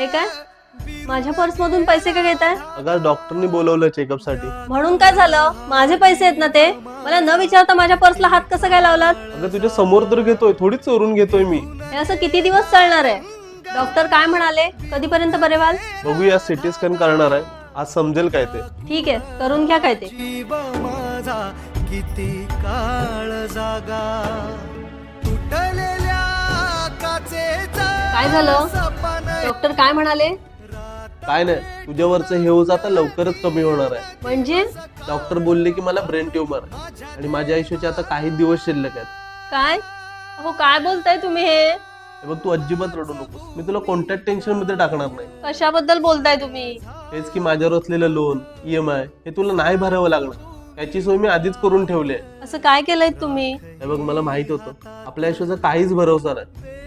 हे काय? माझ्या पर्स मधून पैसे का घेताय? अगं डॉक्टरनी बोलवलं चेकअप साठी. म्हणून काय झालं? माझे पैसे आहेत ना ते. मला न विचारता माझ्या पर्सला हात कसं काय लावलात? अगं तुझ्या समोर तर घेतोय, थोडीच चोरून घेतोय मी. हे असं किती दिवस चालणार आहे? डॉक्टर काय म्हणाले? कधीपर्यंत बरे व्हाल? बघूया, सिटी स्कॅन करणार आहे, आज समजेल काय ते. ठीक आहे, करून घ्या काय ते. जीव माझा किती काळ जागा तुटलेल्या काचेचा काय झालं? सपन डॉक्टर काय म्हणाले? काय नाही, तुझ्यावरचं हे होत आता लवकरच कमी होणार आहे. म्हणजे डॉक्टर बोलले की मला ब्रेन ट्युमर आहे आणि माझ्या आयुष्याचे आता काही दिवस शिल्लक आहेत. काय? अहो काय बोलताय तुम्ही हे? हे बघ, तू अजिबात रडू नकोस, मी तुला कोणत्याच टेन्शन मध्ये टाकणार नाही. कशाबद्दल बोलताय तुम्ही? हेच की माझ्यावर असलेलं लोन, EMI हे तुला नाही भरावं लागणार. याची सोय मी आधीच करून ठेवली आहे. असं काय केलंय तुम्ही? हे बघ, मला माहित होतं आपल्या आयुष्याचा काहीच भरोसा नाही.